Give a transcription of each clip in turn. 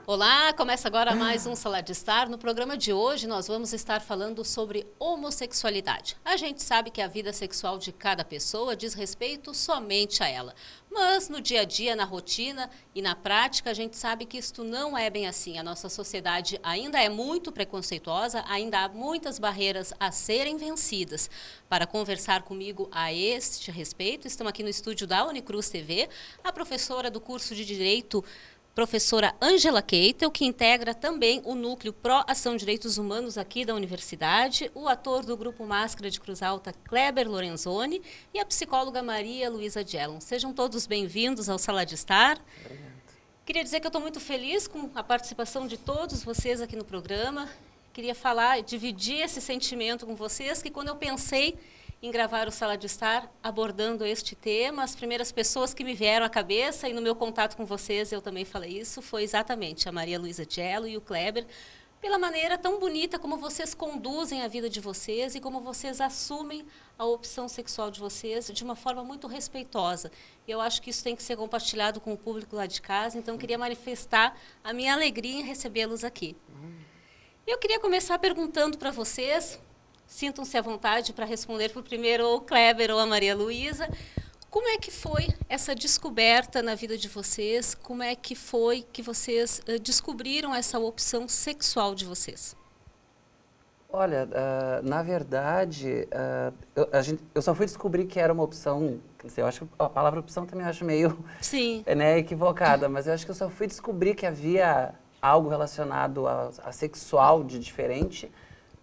Olá, começa agora mais um Sala de Estar. No programa de hoje nós vamos estar falando sobre homossexualidade. A gente sabe que a vida sexual de cada pessoa diz respeito somente a ela. Mas no dia a dia, na rotina e na prática, a gente sabe que isto não é bem assim. A nossa sociedade ainda é muito preconceituosa, ainda há muitas barreiras a serem vencidas. Para conversar comigo a este respeito, estamos aqui no estúdio da Unicruz TV, a professora do curso de Direito, professora Ângela Keitel, que integra também o núcleo Pró-Ação de Direitos Humanos aqui da Universidade, o ator do Grupo Máscara de Cruz Alta, Kleber Lorenzoni, e a psicóloga Maria Luísa Djellon. Sejam todos bem-vindos ao Sala de Estar. Obrigado. Queria dizer que eu estou muito feliz com a participação de todos vocês aqui no programa. Queria falar, dividir esse sentimento com vocês, que quando eu pensei em gravar o Sala de Estar abordando este tema, as primeiras pessoas que me vieram à cabeça, e no meu contato com vocês eu também falei isso, foi exatamente a Maria Luísa Djellon e o Kleber, pela maneira tão bonita como vocês conduzem a vida de vocês e como vocês assumem a opção sexual de vocês de uma forma muito respeitosa. E eu acho que isso tem que ser compartilhado com o público lá de casa, então eu queria manifestar a minha alegria em recebê-los aqui. Eu queria começar perguntando para vocês, sintam-se à vontade para responder por primeiro ou o Kleber ou a Maria Luísa. Como é que foi essa descoberta na vida de vocês? Como é que foi que vocês descobriram essa opção sexual de vocês? Olha, na verdade, eu só fui descobrir que era uma opção, eu acho que a palavra opção também eu acho meio equivocada, mas eu acho que eu só fui descobrir que havia algo relacionado a sexual de diferente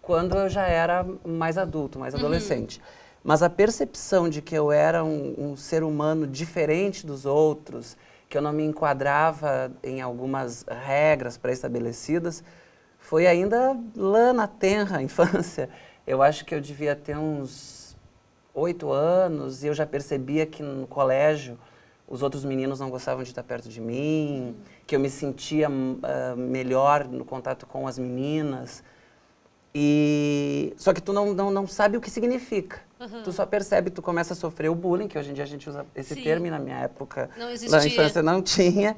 quando eu já era mais adulto, mais adolescente. Mas a percepção de que eu era um ser humano diferente dos outros, que eu não me enquadrava em algumas regras pré-estabelecidas, foi ainda lá na tenra infância. Eu acho que eu devia ter uns 8 anos e eu já percebia que no colégio os outros meninos não gostavam de estar perto de mim, que eu me sentia melhor no contato com as meninas. Só que tu não sabe o que significa. Tu só percebe, tu começa a sofrer o bullying, que hoje em dia a gente usa esse termo, e na minha época, na infância, não tinha.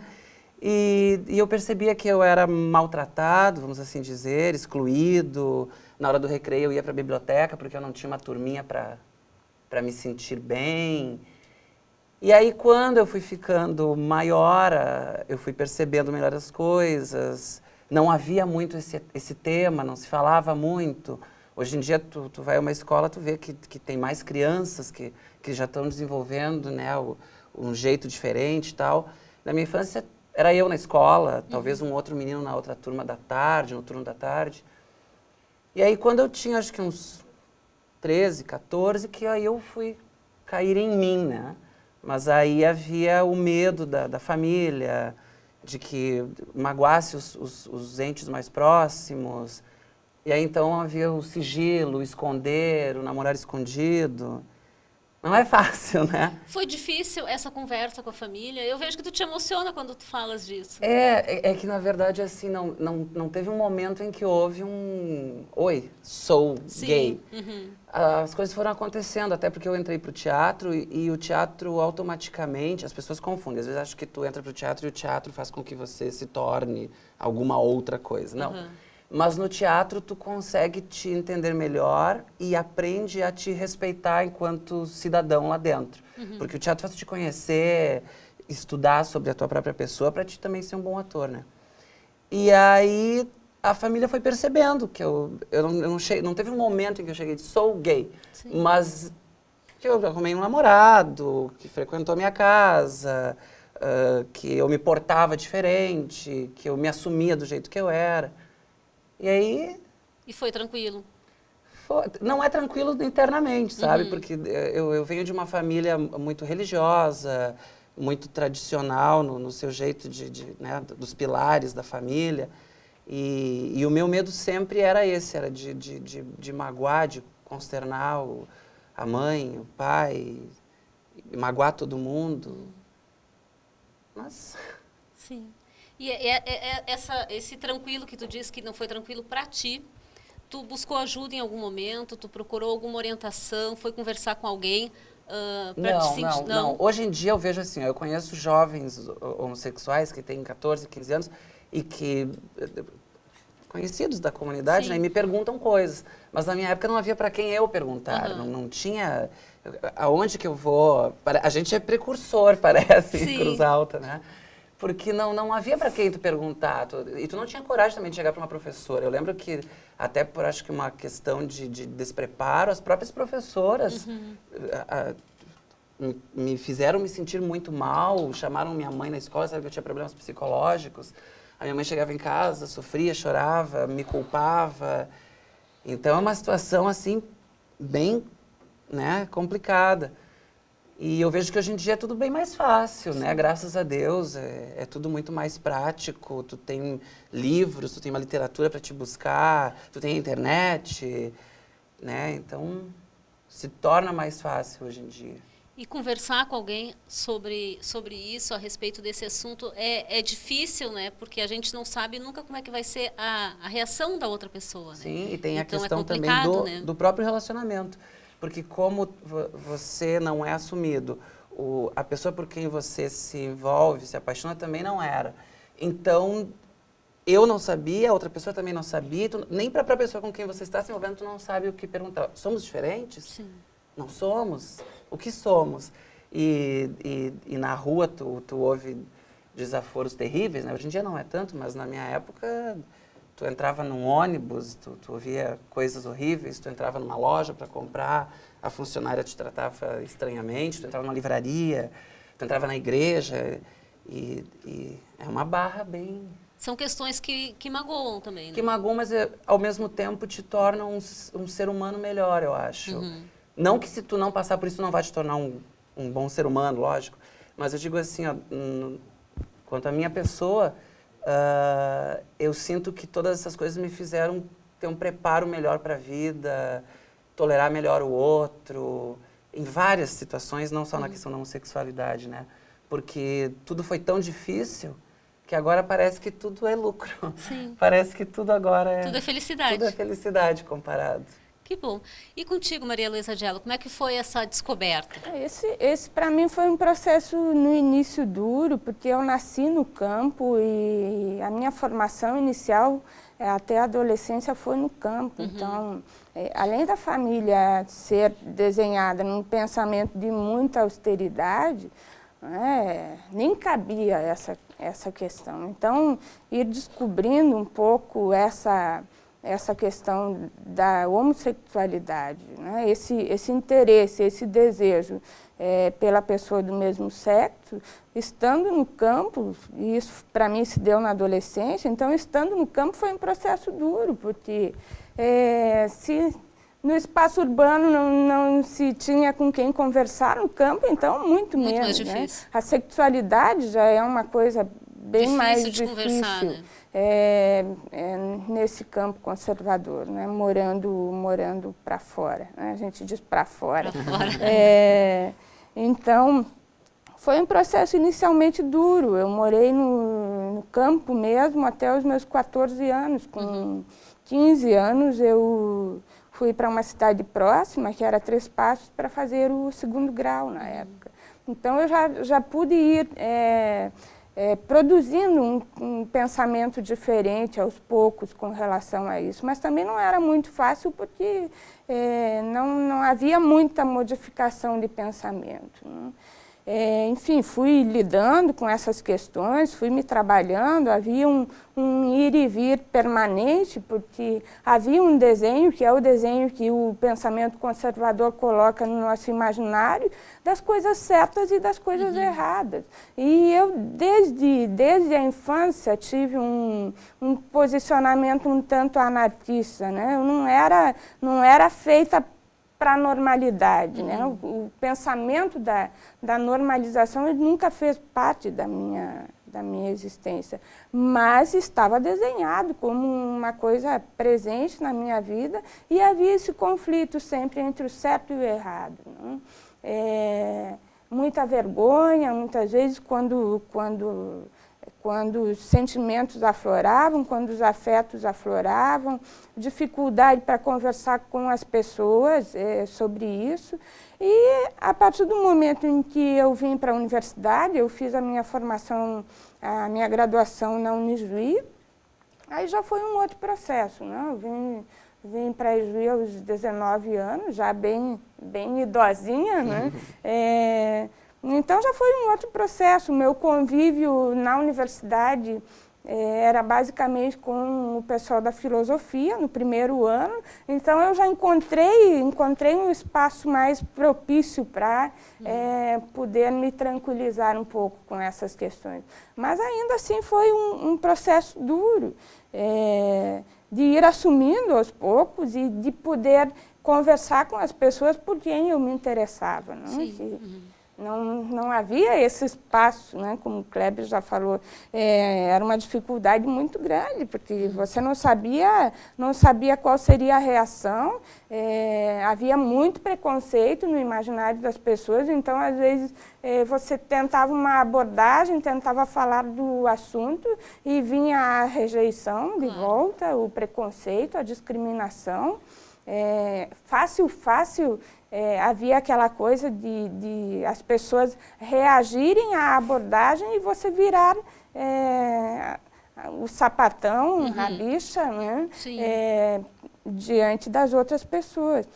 E eu percebia que eu era maltratado, vamos assim dizer, excluído. Na hora do recreio eu ia para a biblioteca, porque eu não tinha uma turminha para me sentir bem. E aí, quando eu fui ficando maior, eu fui percebendo melhor as coisas. Não havia muito esse tema, não se falava muito. Hoje em dia, tu vai a uma escola, tu vê que tem mais crianças que já estão desenvolvendo, né, um jeito diferente e tal. Na minha infância, era eu na escola, talvez um outro menino na outra turma da tarde, no turno da tarde. E aí, quando eu tinha, acho que uns 13, 14, que aí eu fui cair em mim, né? Mas aí havia o medo da família, de que magoasse os entes mais próximos. E aí então havia o sigilo, o esconder, o namorar escondido. Não é fácil, né? Foi difícil essa conversa com a família? Eu vejo que tu te emociona quando tu falas disso. É que na verdade assim, não teve um momento em que houve um... Oi, sou gay. As coisas foram acontecendo, até porque eu entrei pro teatro e o teatro automaticamente, as pessoas confundem, às vezes acham que tu entra pro teatro e o teatro faz com que você se torne alguma outra coisa. Não. Mas no teatro tu consegue te entender melhor e aprende a te respeitar enquanto cidadão lá dentro. Porque o teatro faz te conhecer, estudar sobre a tua própria pessoa para te também ser um bom ator, né? E aí a família foi percebendo que não teve um momento em que eu cheguei e disse, sou gay. Sim. Mas que eu arrumei um namorado, que frequentou a minha casa, que eu me portava diferente, que eu me assumia do jeito que eu era. E aí... E foi tranquilo? Não é tranquilo internamente, sabe? Porque eu venho de uma família muito religiosa, muito tradicional no seu jeito né, dos pilares da família. E o meu medo sempre era esse, era de magoar, de consternar a mãe, o pai, magoar todo mundo. Mas... Sim. E esse tranquilo que tu disse que não foi tranquilo para ti, tu buscou ajuda em algum momento, tu procurou alguma orientação, foi conversar com alguém para te sentir... Não. Hoje em dia eu vejo assim, eu conheço jovens homossexuais que têm 14, 15 anos e que conhecidos da comunidade, né, e me perguntam coisas. Mas na minha época não havia para quem eu perguntar, não tinha aonde que eu vou. A gente é precursor, parece, em Cruz Alta, né? Porque não havia para quem tu perguntar. E tu não tinha coragem também de chegar para uma professora. Eu lembro que, até por acho que uma questão de despreparo, as próprias professoras me fizeram me sentir muito mal, chamaram minha mãe na escola, sabe que eu tinha problemas psicológicos. A minha mãe chegava em casa, sofria, chorava, me culpava. Então é uma situação assim bem, né, complicada. E eu vejo que hoje em dia é tudo bem mais fácil, né? Graças a Deus, é tudo muito mais prático. Tu tem livros, tu tem uma literatura para te buscar, tu tem a internet, né? Então se torna mais fácil hoje em dia. E conversar com alguém sobre isso, a respeito desse assunto, é difícil, né? Porque a gente não sabe nunca como é que vai ser a reação da outra pessoa, né? Sim, e tem então a questão também do próprio relacionamento. Porque como você não é assumido, a pessoa por quem você se envolve, se apaixona, também não era. Então, eu não sabia, a outra pessoa também não sabia, nem para a pessoa com quem você está se envolvendo, tu não sabe o que perguntar. Somos diferentes? Sim. Não somos? O que somos? E na rua tu ouve desaforos terríveis, né? Hoje em dia não é tanto, mas na minha época tu entrava num ônibus, tu ouvia coisas horríveis, tu entrava numa loja para comprar, a funcionária te tratava estranhamente, tu entrava numa livraria, tu entrava na igreja e é uma barra bem... São questões que magoam também, né? Que magoam, mas ao mesmo tempo te tornam um ser humano melhor, eu acho. Não que se tu não passar por isso não vai te tornar um bom ser humano, lógico, mas eu digo assim, ó, quanto à minha pessoa, eu sinto que todas essas coisas me fizeram ter um preparo melhor para a vida, tolerar melhor o outro, em várias situações, não só na questão da homossexualidade, né? Porque tudo foi tão difícil que agora parece que tudo é lucro. Sim. Parece que tudo agora é... Tudo é felicidade. Tudo é felicidade comparado. Que bom. E contigo, Maria Luísa Gello, como é que foi essa descoberta? Esse para mim foi um processo no início duro, porque eu nasci no campo e a minha formação inicial até a adolescência foi no campo. Então, além da família ser desenhada num pensamento de muita austeridade, nem cabia essa questão. Então, ir descobrindo um pouco essa questão da homossexualidade, né? Esse interesse, esse desejo pela pessoa do mesmo sexo, estando no campo, e isso para mim se deu na adolescência, então estando no campo foi um processo duro, porque se no espaço urbano não se tinha com quem conversar, no campo então muito menos. Mais difícil. Né? A sexualidade já é uma coisa bem mais difícil de conversar, né? Nesse campo conservador, né? morando para fora, né? A gente diz para fora. Então, foi um processo inicialmente duro. Eu morei no campo mesmo até os meus 14 anos. Com 15 anos, eu fui para uma cidade próxima, que era Três Passos, para fazer o 2º grau na época. Então, eu já pude ir... produzindo um pensamento diferente aos poucos com relação a isso. Mas também não era muito fácil porque não havia muita modificação de pensamento. Né? Enfim, fui lidando com essas questões, fui me trabalhando, havia um ir e vir permanente, porque havia um desenho, que é o desenho que o pensamento conservador coloca no nosso imaginário, das coisas certas e das coisas erradas. E eu, desde a infância, tive um posicionamento um tanto anarquista, né? Eu não era feita para a normalidade, né? O pensamento da normalização ele nunca fez parte da minha existência, mas estava desenhado como uma coisa presente na minha vida e havia esse conflito sempre entre o certo e o errado. Né? Muita vergonha, muitas vezes, quando quando os sentimentos afloravam, quando os afetos afloravam, dificuldade para conversar com as pessoas sobre isso. E a partir do momento em que eu vim para a universidade, eu fiz a minha formação, a minha graduação na Unijuí, aí já foi um outro processo, né? Eu vim para a Ijuí aos 19 anos, já bem idosinha, né? Então já foi um outro processo. O meu convívio na universidade era basicamente com o pessoal da filosofia no primeiro ano. Então eu já encontrei um espaço mais propício para poder me tranquilizar um pouco com essas questões. Mas ainda assim foi um processo duro, de ir assumindo aos poucos e de poder conversar com as pessoas por quem eu me interessava. Não havia esse espaço, né? Como o Kleber já falou, era uma dificuldade muito grande, porque você não sabia qual seria a reação, havia muito preconceito no imaginário das pessoas, então, às vezes, você tentava uma abordagem, tentava falar do assunto e vinha a rejeição de volta, o preconceito, a discriminação. Fácil, havia aquela coisa de as pessoas reagirem à abordagem e você virar o sapatão, a bicha, né? Diante das outras pessoas.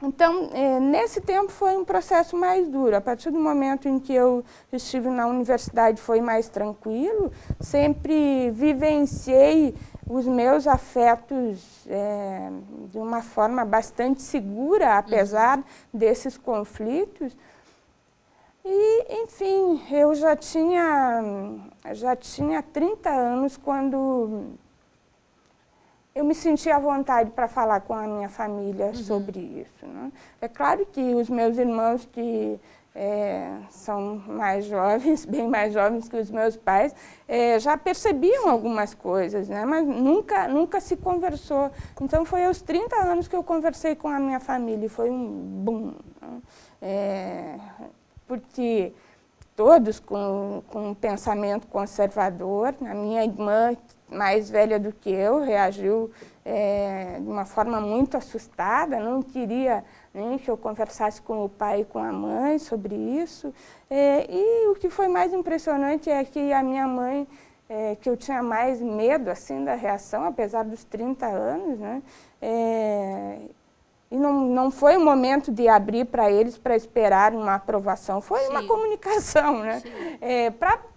Então, nesse tempo foi um processo mais duro. A partir do momento em que eu estive na universidade foi mais tranquilo, sempre vivenciei os meus afetos de uma forma bastante segura, apesar desses conflitos. E, enfim, eu já tinha 30 anos quando eu me senti à vontade para falar com a minha família sobre isso, né? É claro que os meus irmãos, que são mais jovens, bem mais jovens que os meus pais, já percebiam algumas coisas, né? Mas nunca se conversou. Então, foi aos 30 anos que eu conversei com a minha família e foi um boom, né? Porque todos com um pensamento conservador, a minha irmã, mais velha do que eu, reagiu de uma forma muito assustada, não queria nem que eu conversasse com o pai e com a mãe sobre isso. E o que foi mais impressionante é que a minha mãe, que eu tinha mais medo assim, da reação, apesar dos 30 anos, né? E não foi um momento de abrir para eles para esperar uma aprovação, foi uma comunicação, né?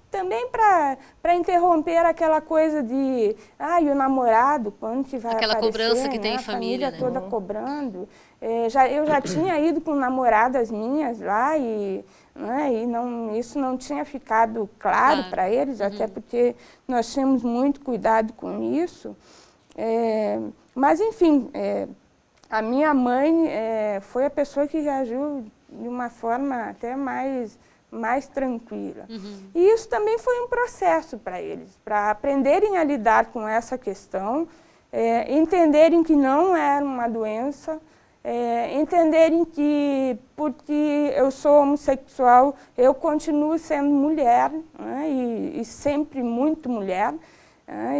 Também para interromper aquela coisa de, e o namorado, quando que vai aquela aparecer, cobrança que né? tem em família, A família toda cobrando. Eu já tinha ido com namoradas minhas lá e isso não tinha ficado claro para eles, até porque nós tínhamos muito cuidado com isso. Mas, enfim, a minha mãe foi a pessoa que reagiu de uma forma até mais tranquila. E isso também foi um processo para eles, para aprenderem a lidar com essa questão, entenderem que não era uma doença, entenderem que, porque eu sou homossexual, eu continuo sendo mulher, né? E sempre muito mulher.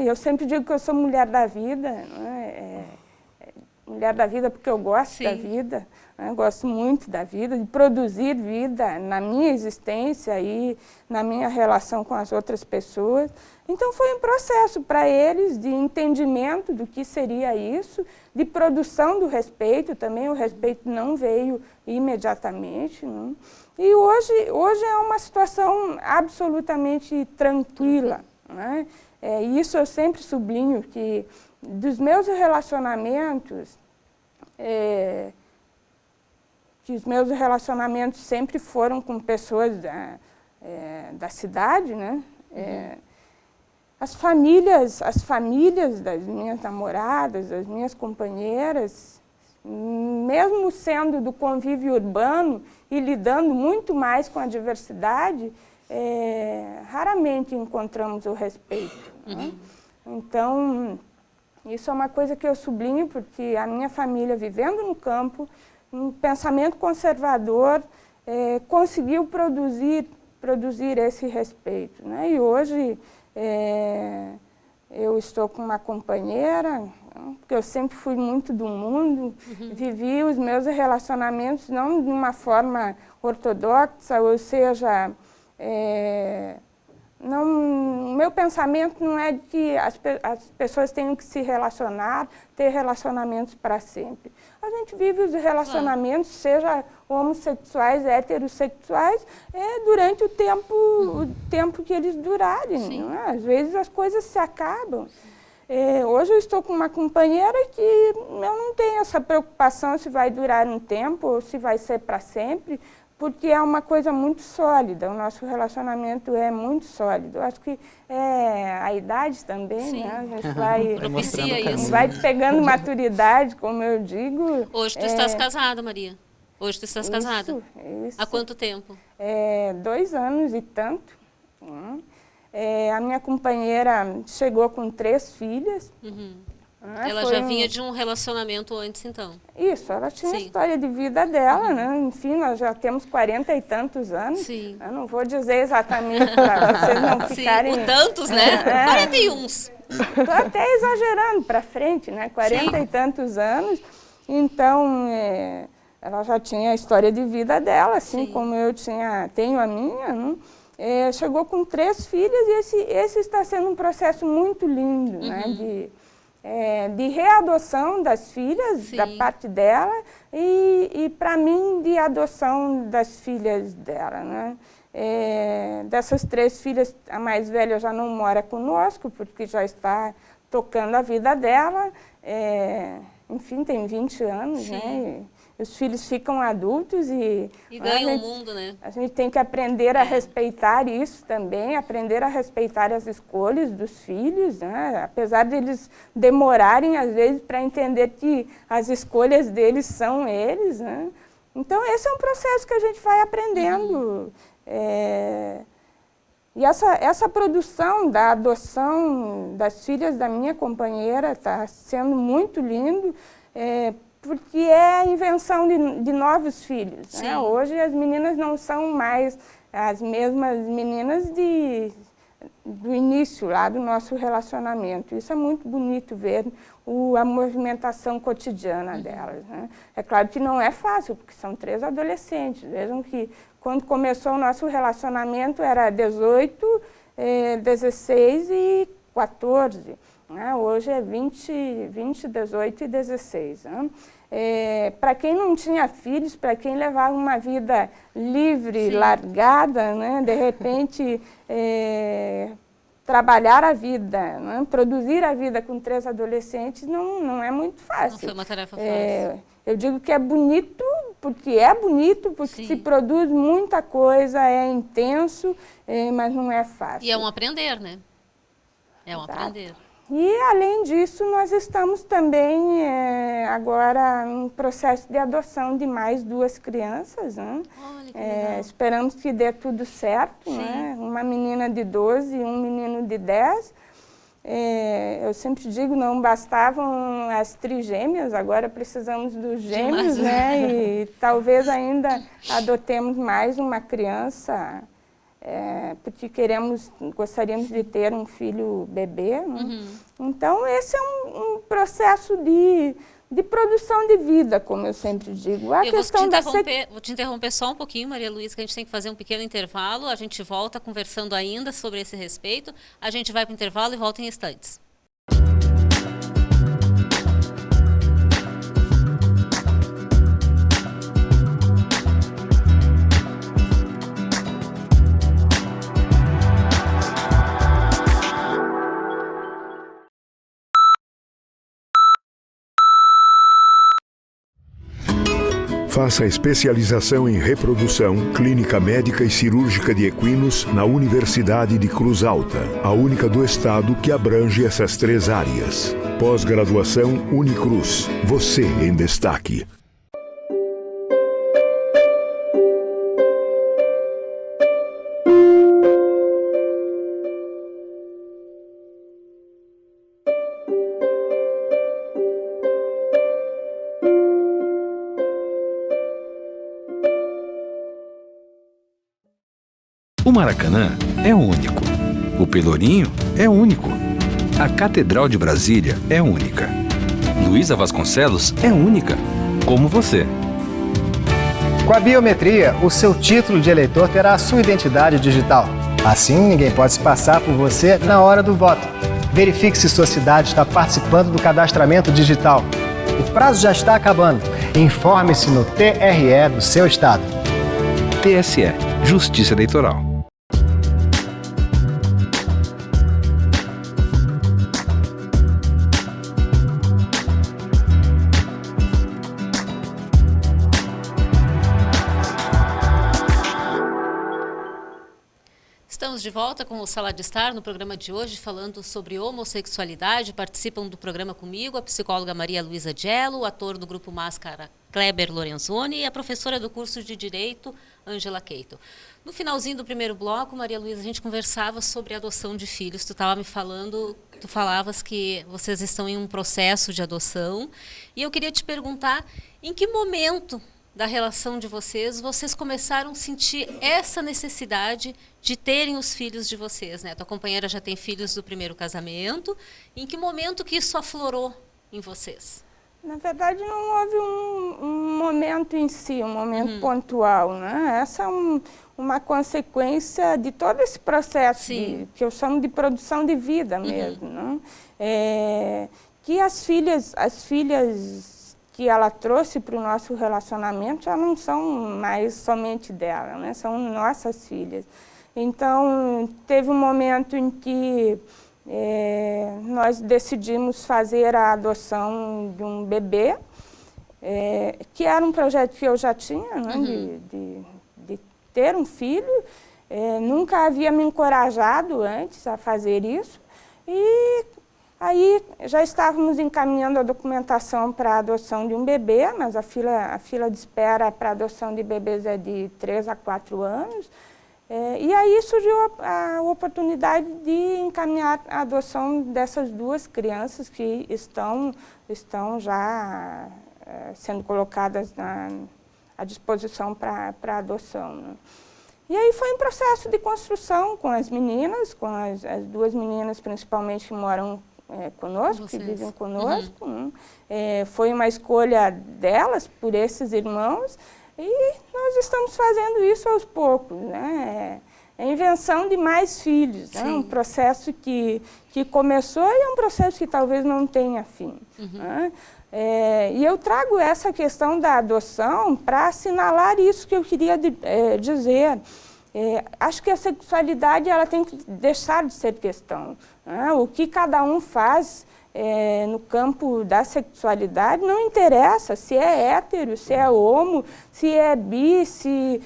Eu sempre digo que eu sou mulher da vida, né? Mulher da vida porque eu gosto da vida, né? Gosto muito da vida, de produzir vida na minha existência e na minha relação com as outras pessoas. Então foi um processo para eles de entendimento do que seria isso, de produção do respeito também. O respeito não veio imediatamente, né? E hoje é uma situação absolutamente tranquila, né? Isso eu sempre sublinho, que dos meus relacionamentos, que os meus relacionamentos sempre foram com pessoas da cidade, né? As famílias das minhas namoradas, das minhas companheiras, mesmo sendo do convívio urbano e lidando muito mais com a diversidade, raramente encontramos o respeito, né? Então, isso é uma coisa que eu sublinho, porque a minha família, vivendo no campo, um pensamento conservador, conseguiu produzir esse respeito, né? E hoje Eu estou com uma companheira, porque eu sempre fui muito do mundo, vivi os meus relacionamentos não de uma forma ortodoxa, ou seja, o meu pensamento não é de que as pessoas tenham que se relacionar, ter relacionamentos para sempre. A gente vive os relacionamentos, seja homossexuais, heterossexuais, durante o tempo que eles durarem. Não é? Às vezes as coisas se acabam. Hoje eu estou com uma companheira que eu não tenho essa preocupação se vai durar um tempo ou se vai ser para sempre, porque é uma coisa muito sólida, o nosso relacionamento é muito sólido. Eu acho que a idade também, né? A gente vai pegando maturidade, como eu digo. Hoje tu estás casada, Maria? Hoje tu estás casada? Isso. Há quanto tempo? 2 anos e tanto. A minha companheira chegou com 3 filhas. Ela já vinha de um relacionamento antes, então? Isso, ela tinha a história de vida dela, né? Enfim, nós já temos 40 e tantos anos. Sim. Eu não vou dizer exatamente para vocês não ficarem... Sim, tantos, né? 41. Estou até exagerando para frente, né? 40 e tantos anos. Então, ela já tinha a história de vida dela, assim como eu tenho a minha, né? Chegou com 3 filhas e esse está sendo um processo muito lindo, né? De readoção das filhas, da parte dela, e para mim, de adoção das filhas dela, né? Dessas 3 filhas, a mais velha já não mora conosco, porque já está tocando a vida dela, enfim, tem 20 anos, né? Os filhos ficam adultos e ganham o mundo, né? A gente tem que aprender a respeitar isso também, aprender a respeitar as escolhas dos filhos, né? Apesar de eles demorarem, às vezes, para entender que as escolhas deles são eles, né? Então, esse é um processo que a gente vai aprendendo. E essa produção da adoção das filhas da minha companheira está sendo muito lindo, porque é a invenção de novos filhos. Né? Hoje as meninas não são mais as mesmas meninas do início lá do nosso relacionamento. Isso é muito bonito ver a movimentação cotidiana delas. Né? É claro que não é fácil, porque são 3 adolescentes. Vejam que quando começou o nosso relacionamento era 18, 16 e 14. Né? Hoje é 20, 18 e 16. Né? Para quem não tinha filhos, para quem levava uma vida livre, largada, né? De repente trabalhar a vida, né? Produzir a vida com 3 adolescentes não é muito fácil. Não foi uma tarefa fácil. Eu digo que é bonito, porque se produz muita coisa, é intenso, mas não é fácil. E é um aprender, né? É um aprender. E, além disso, nós estamos também agora em processo de adoção de mais 2 crianças. Né? Olha, que legal. Esperamos que dê tudo certo. Né? Uma menina de 12 e um menino de 10. Eu sempre digo, não bastavam as trigêmeas, agora precisamos dos gêmeos, né? E talvez ainda adotemos mais uma criança, porque gostaríamos de ter um filho bebê. Né? Então, esse é um processo de produção de vida, como eu sempre digo. Vou te interromper só um pouquinho, Maria Luísa, que a gente tem que fazer um pequeno intervalo. A gente volta conversando ainda sobre esse respeito. A gente vai para o intervalo e volta em instantes. Faça a especialização em reprodução, clínica médica e cirúrgica de equinos na Universidade de Cruz Alta, a única do estado que abrange essas 3 áreas. Pós-graduação Unicruz. Você em destaque. O Maracanã é único. O Pelourinho é único. A Catedral de Brasília é única. Luísa Vasconcelos é única, como você. Com a biometria, o seu título de eleitor terá a sua identidade digital. Assim, ninguém pode se passar por você na hora do voto. Verifique se sua cidade está participando do cadastramento digital. O prazo já está acabando. Informe-se no TRE do seu estado. TSE, Justiça Eleitoral. Estamos de volta com o Sala de Estar no programa de hoje, falando sobre homossexualidade. Participam do programa comigo a psicóloga Maria Luísa Gello, o ator do Grupo Máscara Kleber Lorenzoni e a professora do curso de Direito, Ângela Keito. No finalzinho do primeiro bloco, Maria Luísa, a gente conversava sobre adoção de filhos. Tu estava me falando, tu falavas que vocês estão em um processo de adoção. E eu queria te perguntar, em que momento da relação de vocês começaram a sentir essa necessidade de terem os filhos de vocês, né? Tua companheira já tem filhos do primeiro casamento. Em que momento que isso aflorou em vocês? Na verdade, não houve um momento em si, um momento pontual, né? Essa é uma consequência de todo esse processo que eu chamo de produção de vida mesmo, né? Que as filhas que ela trouxe para o nosso relacionamento já não são mais somente dela, né? São nossas filhas. Então, teve um momento em que nós decidimos fazer a adoção de um bebê, que era um projeto que eu já tinha, né? De ter um filho. Nunca havia me encorajado antes a fazer isso. E aí já estávamos encaminhando a documentação para a adoção de um bebê, mas a fila de espera para a adoção de bebês é de 3 a 4 anos. E aí surgiu a oportunidade de encaminhar a adoção dessas duas crianças que estão já sendo colocadas à disposição para adoção, né? E aí foi um processo de construção com as meninas, com as duas meninas principalmente que moram conosco, que vivem conosco. Foi uma escolha delas por esses irmãos. E nós estamos fazendo isso aos poucos, né? É a invenção de mais filhos, né? Um processo que começou e é um processo que talvez não tenha fim. Né? E eu trago essa questão da adoção para assinalar isso que eu queria dizer. Acho que a sexualidade ela tem que deixar de ser questão, né? O que cada um faz no campo da sexualidade não interessa se é hétero, se é homo, se é bi, se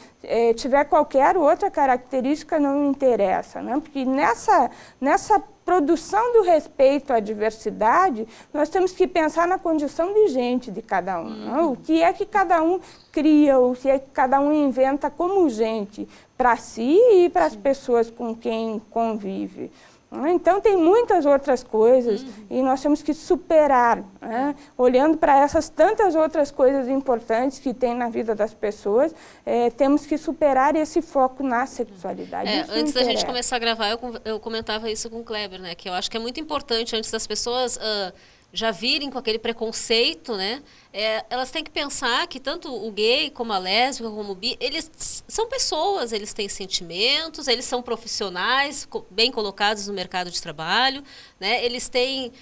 tiver qualquer outra característica, não interessa, né? Porque nessa produção do respeito à diversidade, nós temos que pensar na condição de gente de cada um. Né? O que é que cada um cria, o que é que cada um inventa como gente para si e para as pessoas com quem convive. Então, tem muitas outras coisas e nós temos que superar, né? Olhando para essas tantas outras coisas importantes que tem na vida das pessoas, temos que superar esse foco na sexualidade. Antes da gente começar a gravar, eu comentava isso com o Kleber, né? Que eu acho que é muito importante, antes das pessoas já virem com aquele preconceito, né? Elas têm que pensar que tanto o gay como a lésbica, como o bi, eles são pessoas, eles têm sentimentos, eles são profissionais bem colocados no mercado de trabalho, né? Eles têm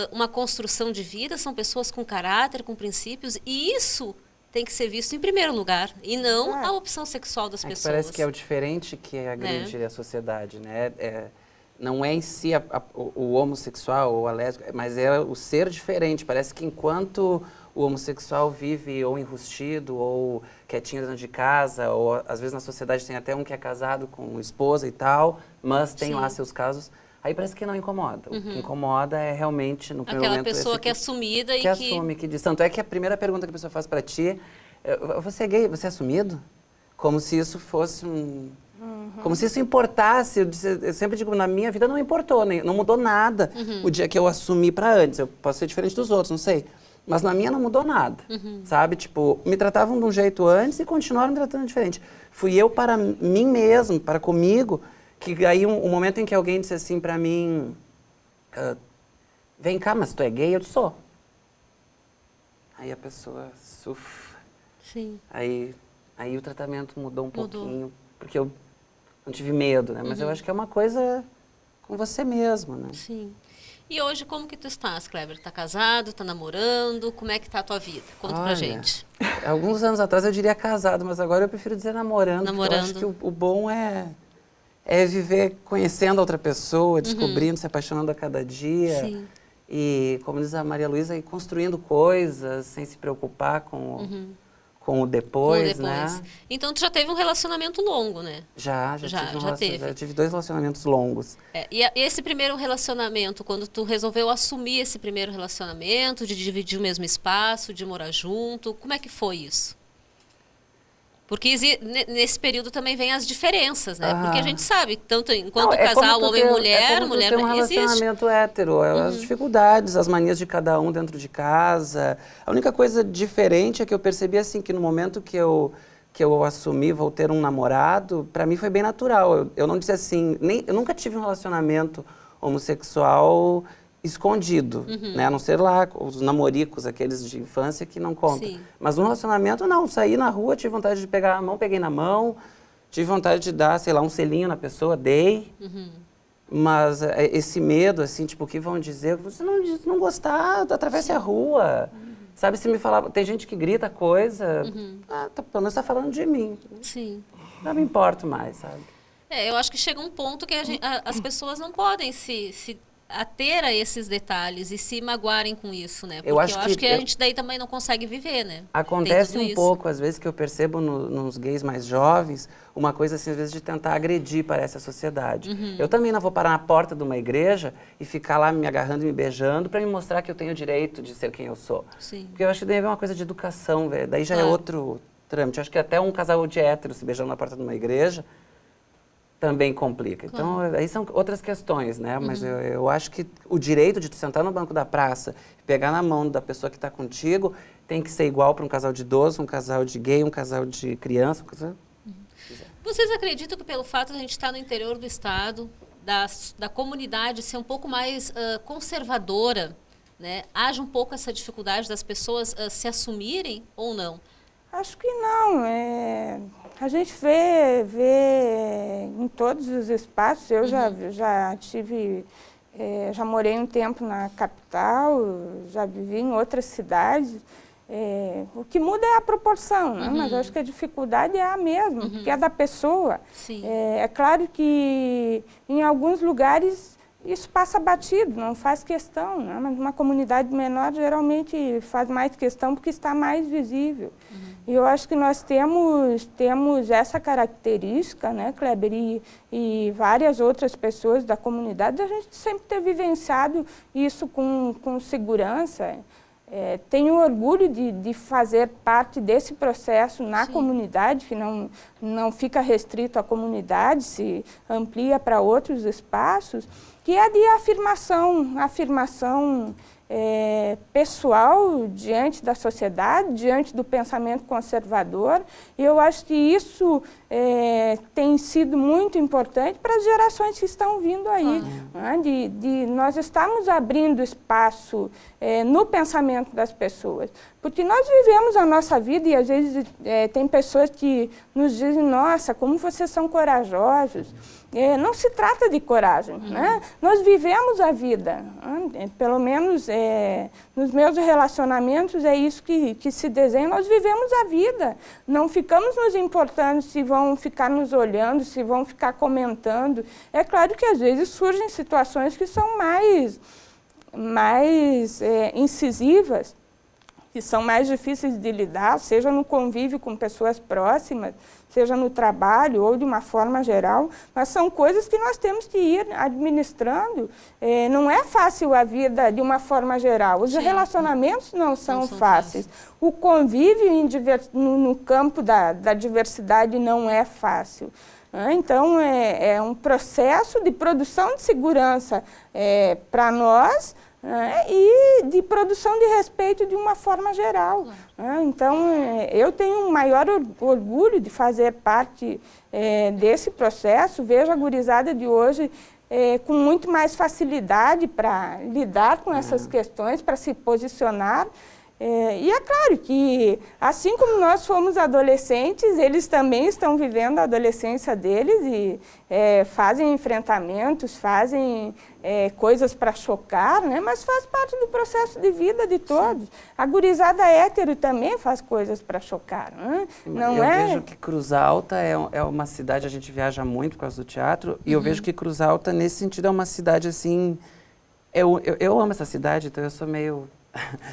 uma construção de vida, são pessoas com caráter, com princípios, e isso tem que ser visto em primeiro lugar, e não a opção sexual das pessoas. Parece que é o diferente que agride a sociedade, né? Não é em si o homossexual ou a lésbica, mas é o ser diferente. Parece que enquanto o homossexual vive ou enrustido ou quietinho dentro de casa, ou às vezes na sociedade tem até um que é casado com esposa e tal, mas tem lá seus casos, aí parece que não incomoda. O que incomoda é realmente, no primeiro momento... Aquela pessoa que é assumida e que... assume, que diz. Tanto é que a primeira pergunta que a pessoa faz para ti, você é gay, você é assumido? Como se isso fosse Como se isso importasse. Eu sempre digo, na minha vida não importou, não mudou nada o dia que eu assumi para antes. Eu posso ser diferente dos outros, não sei. Mas na minha não mudou nada, sabe? Tipo, me tratavam de um jeito antes e continuaram me tratando diferente. Fui eu para mim mesmo, para comigo, que aí um momento em que alguém disse assim pra mim, vem cá, mas tu é gay? Eu disse, sou. Aí a pessoa, Sim. Aí o tratamento mudou um pouquinho, porque eu não tive medo, né? Mas eu acho que é uma coisa com você mesmo, né? Sim. E hoje, como que tu estás, Kleber? Tá casado, tá namorando? Como é que tá a tua vida? Conta pra gente. Alguns anos atrás eu diria casado, mas agora eu prefiro dizer namorando. Porque eu acho que o bom é viver conhecendo a outra pessoa, descobrindo, se apaixonando a cada dia. Sim. E, como diz a Maria Luísa, ir construindo coisas sem se preocupar com o depois, né? Então, tu já teve um relacionamento longo, né? Já tive 2 relacionamentos longos. E esse primeiro relacionamento, quando tu resolveu assumir esse primeiro relacionamento, de dividir o mesmo espaço, de morar junto, como é que foi isso? Porque nesse período também vem as diferenças, né? Porque a gente sabe, tanto enquanto casal, homem e mulher, mulher não existe. Um relacionamento hétero, as dificuldades, as manias de cada um dentro de casa. A única coisa diferente é que eu percebi assim que no momento que eu assumi, vou ter um namorado, para mim foi bem natural. Eu não disse assim, eu nunca tive um relacionamento homossexual escondido, né? A não ser lá os namoricos, aqueles de infância que não contam. Sim. Mas no relacionamento, não. Saí na rua, tive vontade de pegar a mão, peguei na mão. Tive vontade de dar, sei lá, um selinho na pessoa, dei. Mas esse medo, assim, tipo, o que vão dizer? Você não gostar, atravesse a rua. Sabe, se me falar... Tem gente que grita coisa, pelo menos tá falando de mim. Sim. Não me importo mais, sabe? Eu acho que chega um ponto que as pessoas não podem se ater a esses detalhes e se magoarem com isso, né? Porque eu acho que a gente daí também não consegue viver, né? Acontece um pouco, às vezes, que eu percebo nos gays mais jovens, uma coisa assim, às vezes, de tentar agredir, parece, a sociedade. Eu também não vou parar na porta de uma igreja e ficar lá me agarrando e me beijando para me mostrar que eu tenho o direito de ser quem eu sou. Sim. Porque eu acho que deve haver uma coisa de educação, velho. Daí já é outro trâmite. Eu acho que até um casal de héteros se beijando na porta de uma igreja também complica. Então, aí são outras questões, né? Mas eu acho que o direito de tu sentar no banco da praça e pegar na mão da pessoa que está contigo tem que ser igual para um casal de idoso, um casal de gay, um casal de criança. Vocês acreditam que pelo fato de a gente estar no interior do estado, da comunidade ser um pouco mais conservadora, né, haja um pouco essa dificuldade das pessoas se assumirem ou não? Acho que não. A gente vê em todos os espaços. Eu já tive, já morei um tempo na capital, já vivi em outras cidades. O que muda é a proporção, né? Mas eu acho que a dificuldade é a mesma, porque é da pessoa. É claro que em alguns lugares isso passa batido, não faz questão, né? Mas uma comunidade menor geralmente faz mais questão porque está mais visível. E eu acho que nós temos essa característica, né, Kleber, e várias outras pessoas da comunidade, a gente sempre ter vivenciado isso com segurança. Tenho orgulho de fazer parte desse processo na comunidade, que não fica restrito à comunidade, se amplia para outros espaços, que é de afirmação pessoal diante da sociedade, diante do pensamento conservador. E eu acho que isso tem sido muito importante para as gerações que estão vindo aí. Né? De nós estarmos abrindo espaço no pensamento das pessoas. Porque nós vivemos a nossa vida e às vezes tem pessoas que nos dizem, nossa, como vocês são corajosos. Não se trata de coragem, né? Nós vivemos a vida, né? Pelo menos nos meus relacionamentos é isso que se desenha, nós vivemos a vida. Não ficamos nos importando se vão ficar nos olhando, se vão ficar comentando. É claro que às vezes surgem situações que são mais incisivas, que são mais difíceis de lidar, seja no convívio com pessoas próximas, seja no trabalho ou de uma forma geral, mas são coisas que nós temos que ir administrando. Não é fácil a vida de uma forma geral. Os relacionamentos não são fáceis. O convívio no campo da diversidade não é fácil. Então, é um processo de produção de segurança para nós, de produção de respeito de uma forma geral. Né? Então, eu tenho um maior orgulho de fazer parte desse processo. Vejo a gurizada de hoje com muito mais facilidade para lidar com essas questões, para se posicionar. E é claro que, assim como nós fomos adolescentes, eles também estão vivendo a adolescência deles e fazem enfrentamentos, fazem coisas para chocar, né? Mas faz parte do processo de vida de todos. Sim. A gurizada hétero também faz coisas para chocar. Né? Não eu vejo que Cruz Alta é uma cidade, a gente viaja muito por causa do teatro, e eu vejo que Cruz Alta, nesse sentido, é uma cidade assim... Eu amo essa cidade, então eu sou meio...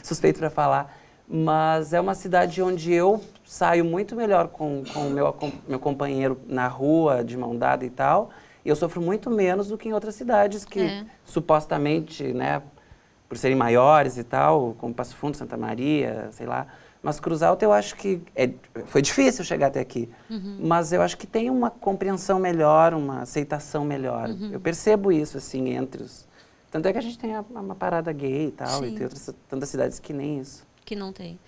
suspeito para falar, mas é uma cidade onde eu saio muito melhor com o meu companheiro na rua, de mão dada e tal, e eu sofro muito menos do que em outras cidades que supostamente, né, por serem maiores e tal, como Passo Fundo, Santa Maria, sei lá, mas Cruz Alta eu acho que foi difícil chegar até aqui, mas eu acho que tem uma compreensão melhor, uma aceitação melhor. Eu percebo isso, assim, entre os... Tanto é que a gente tem uma parada gay e tal, e tem outras tantas cidades que nem isso. Que não tem.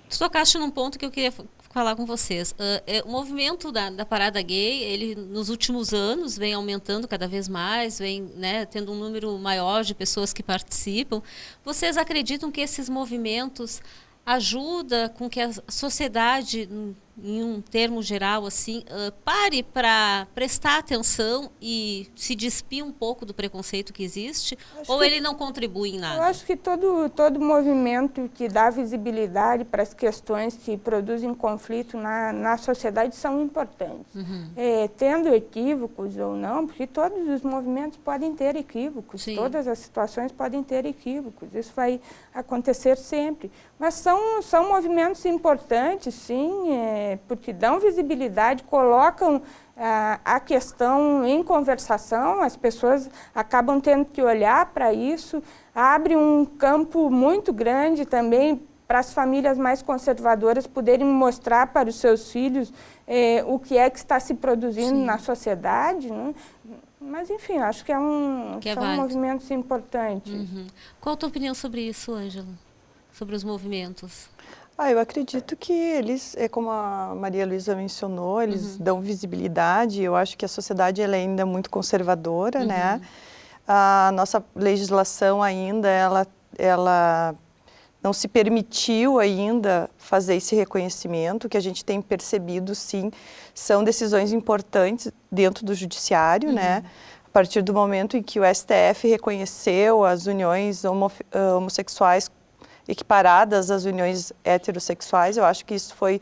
Tu tocaste num ponto que eu queria falar com vocês. O movimento da parada gay, ele nos últimos anos vem aumentando cada vez mais, vem, né, tendo um número maior de pessoas que participam. Vocês acreditam que esses movimentos ajudam com que a sociedade, em um termo geral, assim, pare para prestar atenção e se despir um pouco do preconceito que existe? Ou ele não contribui em nada? Eu acho que todo movimento que dá visibilidade para as questões que produzem conflito na sociedade são importantes. Tendo equívocos ou não, porque todos os movimentos podem ter equívocos, sim, todas as situações podem ter equívocos, isso vai acontecer sempre. Mas são movimentos importantes, sim, porque dão visibilidade, colocam a questão em conversação, as pessoas acabam tendo que olhar para isso, abre um campo muito grande também para as famílias mais conservadoras poderem mostrar para os seus filhos o que é que está se produzindo, sim, na sociedade, né? Mas, enfim, acho que são movimentos importantes. Qual a tua opinião sobre isso, Ângela? Sobre os movimentos? Eu acredito que eles, como a Maria Luísa mencionou, eles dão visibilidade. Eu acho que a sociedade ela é ainda muito conservadora, né? A nossa legislação ainda, ela não se permitiu ainda fazer esse reconhecimento. O que a gente tem percebido, sim, são decisões importantes dentro do judiciário, né? A partir do momento em que o STF reconheceu as uniões homossexuais equiparadas às uniões heterossexuais, eu acho que isso foi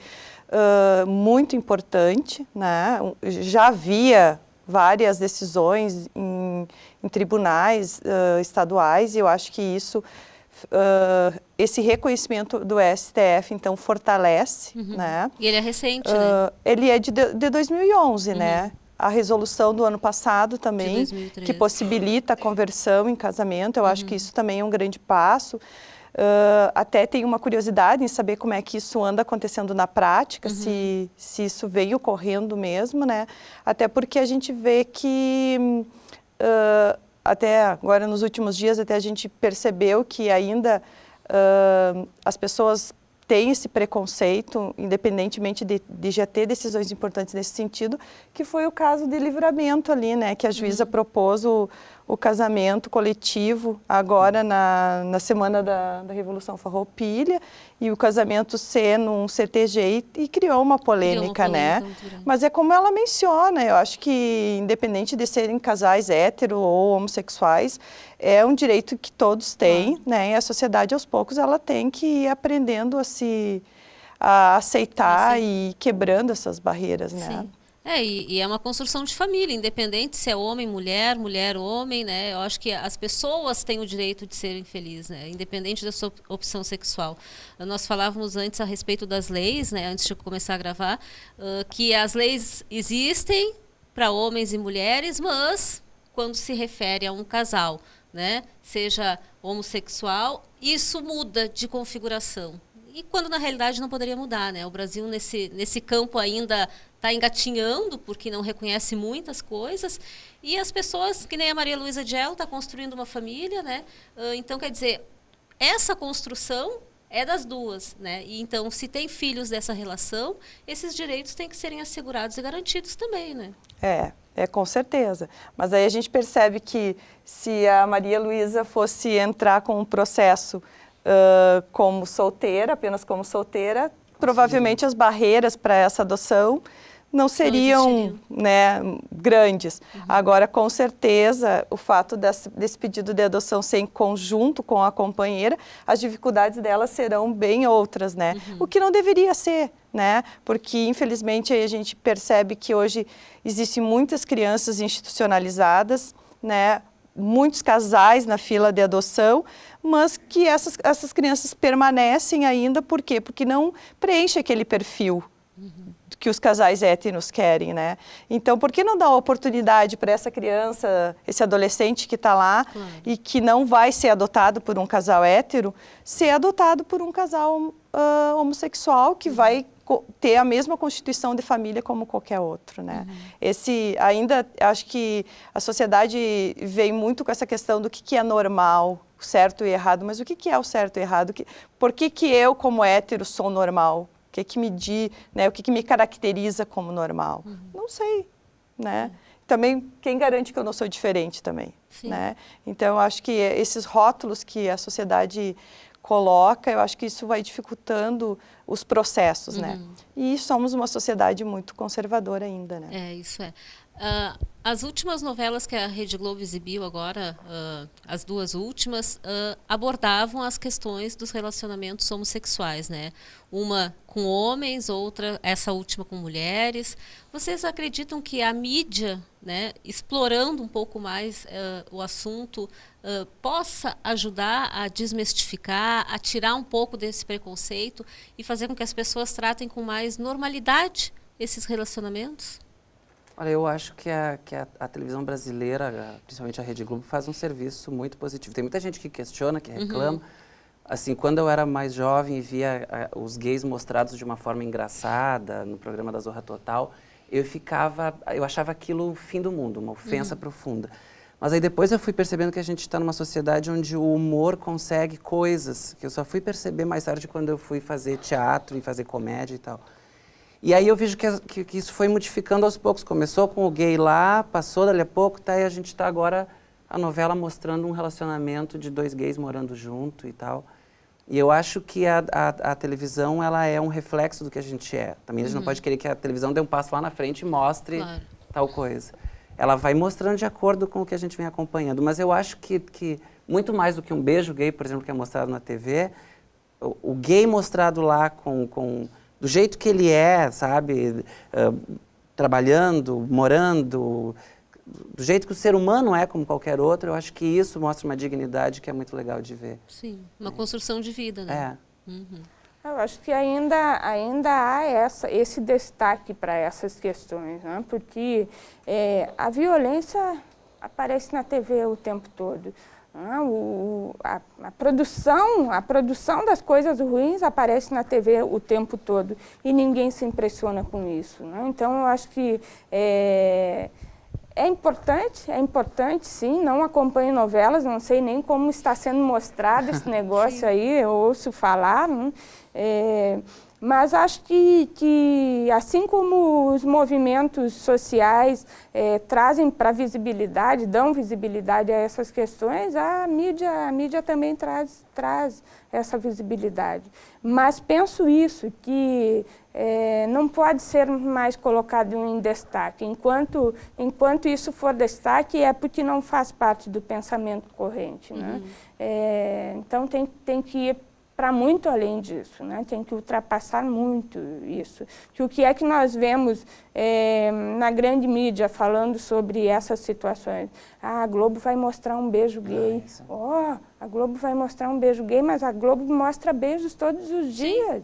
muito importante, né? Já havia várias decisões em tribunais estaduais e eu acho que isso, esse reconhecimento do STF, então, fortalece, né? E ele é recente, né? Ele é de 2011, né? A resolução do ano passado também, que possibilita a conversão em casamento, eu acho que isso também é um grande passo. Até tenho uma curiosidade em saber como é que isso anda acontecendo na prática, se isso veio ocorrendo mesmo, né? Até porque a gente vê que, até agora nos últimos dias, até a gente percebeu que ainda as pessoas têm esse preconceito, independentemente de já ter decisões importantes nesse sentido, que foi o caso de Livramento ali, né? Que a juíza propôs o casamento coletivo agora na semana da Revolução Farroupilha e o casamento ser num CTG e criou uma polêmica, né? Mas é como ela menciona, eu acho que independente de serem casais hétero ou homossexuais, é um direito que todos têm, né? E a sociedade aos poucos ela tem que ir aprendendo a aceitar e quebrando essas barreiras, né? Sim. E é uma construção de família, independente se é homem, mulher, mulher, homem, né? Eu acho que as pessoas têm o direito de serem felizes, né? Independente da sua opção sexual. Nós falávamos antes a respeito das leis, né? Antes de começar a gravar, que as leis existem para homens e mulheres, mas quando se refere a um casal, né? Seja homossexual, isso muda de configuração. E quando na realidade não poderia mudar, né? O Brasil nesse campo ainda está engatinhando, porque não reconhece muitas coisas, e as pessoas, que nem a Maria Luísa Gel, está construindo uma família, né? Então, quer dizer, essa construção é das duas, né? E então, se tem filhos dessa relação, esses direitos têm que serem assegurados e garantidos também, né? Com certeza. Mas aí a gente percebe que se a Maria Luísa fosse entrar com um processo como solteira, apenas como solteira, provavelmente as barreiras para essa adoção não seriam, né, grandes. Agora, com certeza, o fato desse pedido de adoção ser em conjunto com a companheira, as dificuldades dela serão bem outras, né? O que não deveria ser, né? Porque, infelizmente, aí a gente percebe que hoje existem muitas crianças institucionalizadas, né? Muitos casais na fila de adoção, mas que essas crianças permanecem ainda, por quê? Porque não preenche aquele perfil que os casais héteros querem, né? Então, por que não dar oportunidade para essa criança, esse adolescente que está lá e que não vai ser adotado por um casal hétero, ser adotado por um casal homossexual que vai ter a mesma constituição de família como qualquer outro, né? Ainda acho que a sociedade vem muito com essa questão do que é normal, o certo e errado, mas o que é o certo e errado? Por que eu, como hétero, sou normal? O que me diz, né? O que me caracteriza como normal? Não sei, né? Também, quem garante que eu não sou diferente também, né? Então, eu acho que esses rótulos que a sociedade coloca, eu acho que isso vai dificultando os processos, né? E somos uma sociedade muito conservadora ainda, né? Isso é. As últimas novelas que a Rede Globo exibiu agora, as duas últimas, abordavam as questões dos relacionamentos homossexuais, né? Uma com homens, essa última com mulheres. Vocês acreditam que a mídia, né, explorando um pouco mais o assunto, possa ajudar a desmistificar, a tirar um pouco desse preconceito e fazer com que as pessoas tratem com mais normalidade esses relacionamentos? Olha, eu acho que a televisão brasileira, principalmente a Rede Globo, faz um serviço muito positivo. Tem muita gente que questiona, que reclama. Assim, quando eu era mais jovem e via os gays mostrados de uma forma engraçada no programa da Zorra Total, eu achava aquilo o fim do mundo, uma ofensa profunda. Mas aí depois eu fui percebendo que a gente está numa sociedade onde o humor consegue coisas que eu só fui perceber mais tarde quando eu fui fazer teatro e fazer comédia e tal. E aí eu vejo que isso foi modificando aos poucos. Começou com o gay lá, passou dali a pouco, e a gente está agora, a novela mostrando um relacionamento de dois gays morando junto e tal. E eu acho que a televisão, ela é um reflexo do que a gente é. Também a gente não pode querer que a televisão dê um passo lá na frente e mostre tal coisa. Ela vai mostrando de acordo com o que a gente vem acompanhando. Mas eu acho que muito mais do que um beijo gay, por exemplo, que é mostrado na TV, o gay mostrado lá do jeito que ele é, sabe? Trabalhando, morando, do jeito que o ser humano é como qualquer outro, eu acho que isso mostra uma dignidade que é muito legal de ver. Sim, uma construção de vida, né? Eu acho que ainda há esse destaque para essas questões, né? Porque a violência aparece na TV o tempo todo. A produção das coisas ruins aparece na TV o tempo todo e ninguém se impressiona com isso, né? Então, eu acho que é importante sim, não acompanho novelas, não sei nem como está sendo mostrado esse negócio aí, eu ouço falar, né? Mas acho que assim como os movimentos sociais trazem para visibilidade, dão visibilidade a essas questões, a mídia também traz essa visibilidade. Mas penso isso, que não pode ser mais colocado em destaque. Enquanto isso for destaque, é porque não faz parte do pensamento corrente, né? Então tem que ir para muito além disso, né? Tem que ultrapassar muito isso. Que o que é que nós vemos na grande mídia falando sobre essas situações? A Globo vai mostrar um beijo gay. A Globo vai mostrar um beijo gay, mas a Globo mostra beijos todos os dias.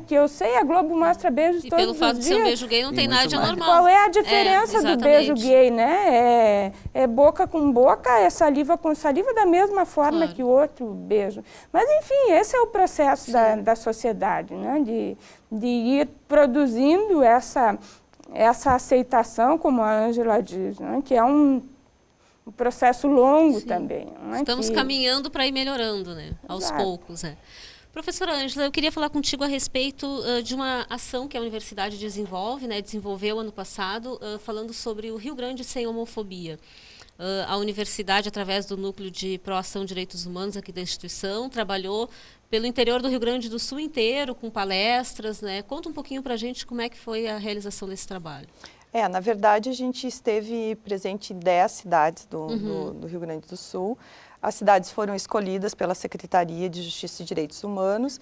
Que eu sei, a Globo mostra beijos todos os dias. E pelo fato de ser um beijo gay, não tem nada de anormal. Qual é a diferença do beijo gay, né? É boca com boca, é saliva com saliva, da mesma forma que o outro beijo. Mas, enfim, esse é o processo da sociedade, né? De ir produzindo essa aceitação, como a Ângela diz, né? Que é um processo longo também. Estamos caminhando para ir melhorando, né? Aos poucos, né? Professora Ângela, eu queria falar contigo a respeito de uma ação que a universidade desenvolveu ano passado, falando sobre o Rio Grande sem homofobia. A universidade, através do Núcleo de Proação de Direitos Humanos aqui da instituição, trabalhou pelo interior do Rio Grande do Sul inteiro, com palestras, né? Conta um pouquinho para a gente como é que foi a realização desse trabalho. Na verdade, a gente esteve presente em 10 cidades do Rio Grande do Sul. As cidades foram escolhidas pela Secretaria de Justiça e Direitos Humanos,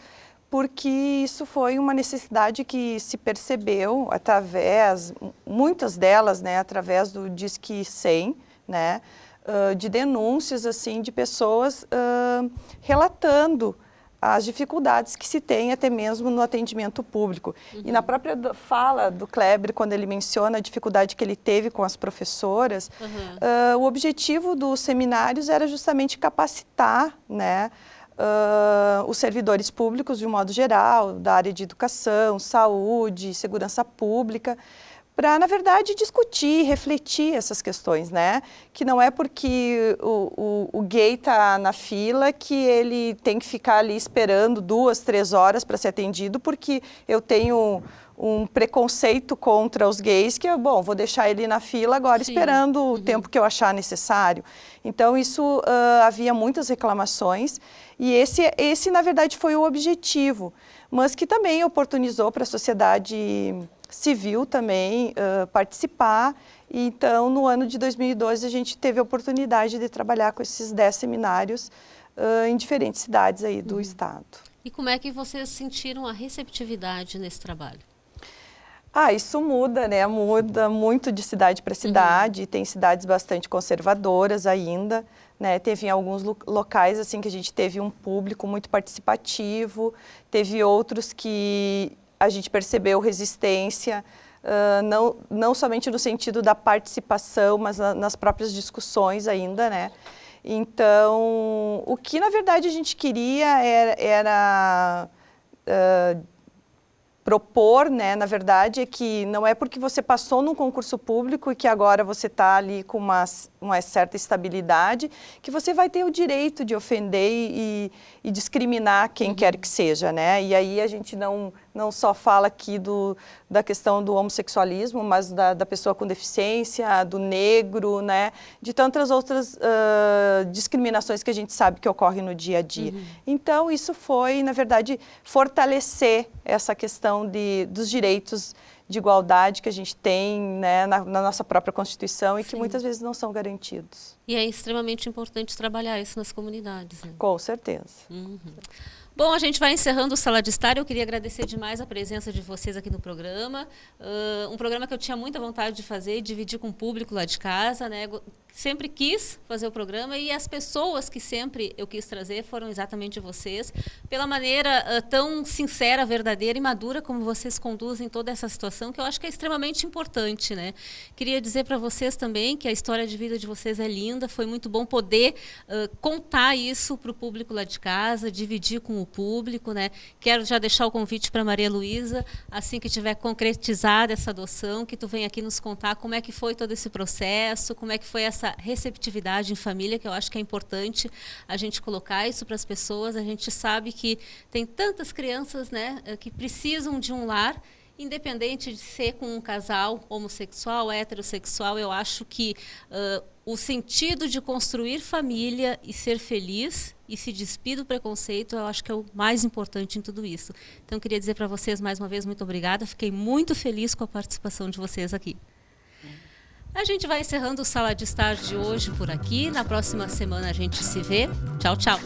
porque isso foi uma necessidade que se percebeu através, muitas delas, né, através do Disque 100, né, de denúncias assim, de pessoas relatando as dificuldades que se tem até mesmo no atendimento público. E na própria fala do Kleber, quando ele menciona a dificuldade que ele teve com as professoras, o objetivo dos seminários era justamente capacitar, né, os servidores públicos de um modo geral, da área de educação, saúde, segurança pública, para, na verdade, discutir, refletir essas questões, né? Que não é porque o gay está na fila que ele tem que ficar ali esperando 2, 3 horas para ser atendido, porque eu tenho um preconceito contra os gays, que bom, vou deixar ele na fila agora esperando o tempo que eu achar necessário. Então, isso havia muitas reclamações, e esse, na verdade, foi o objetivo, mas que também oportunizou para a sociedade civil também participar. E, então, no ano de 2012, a gente teve a oportunidade de trabalhar com esses 10 seminários em diferentes cidades aí do estado. E como é que vocês sentiram a receptividade nesse trabalho? Isso muda, né? Muda muito de cidade para cidade. Tem cidades bastante conservadoras ainda, né? Teve em alguns locais assim que a gente teve um público muito participativo, teve outros que a gente percebeu resistência, não somente no sentido da participação, mas nas próprias discussões ainda, né? Então, o que na verdade a gente queria era propor, né, na verdade, é que não é porque você passou num concurso público e que agora você está ali com uma certa estabilidade que você vai ter o direito de ofender e discriminar quem quer que seja, né? E aí a gente não só fala aqui da questão do homossexualismo, mas da pessoa com deficiência, do negro, né? De tantas outras discriminações que a gente sabe que ocorrem no dia a dia. Então, isso foi, na verdade, fortalecer essa questão dos direitos de igualdade que a gente tem, né, na nossa própria Constituição e que muitas vezes não são garantidos. E é extremamente importante trabalhar isso nas comunidades, né? Com certeza. Bom, a gente vai encerrando o Sala de Estar. Eu queria agradecer demais a presença de vocês aqui no programa. Um programa que eu tinha muita vontade de fazer e dividir com o público lá de casa, né? Sempre quis fazer o programa e as pessoas que sempre eu quis trazer foram exatamente vocês, pela maneira tão sincera, verdadeira e madura como vocês conduzem toda essa situação, que eu acho que é extremamente importante, né? Queria dizer para vocês também que a história de vida de vocês é linda, foi muito bom poder contar isso para o público lá de casa, dividir com o público, né? Quero já deixar o convite para Maria Luísa, assim que tiver concretizada essa adoção, que tu venha aqui nos contar como é que foi todo esse processo, como é que foi essa receptividade em família, que eu acho que é importante a gente colocar isso para as pessoas. A gente sabe que tem tantas crianças, né, que precisam de um lar, independente de ser com um casal homossexual, heterossexual. Eu acho que o sentido de construir família e ser feliz e se despir do preconceito, eu acho que é o mais importante em tudo isso. Então, eu queria dizer para vocês, mais uma vez, muito obrigada. Fiquei muito feliz com a participação de vocês aqui. A gente vai encerrando o Sala de Estar de hoje por aqui. Na próxima semana a gente se vê. Tchau, tchau.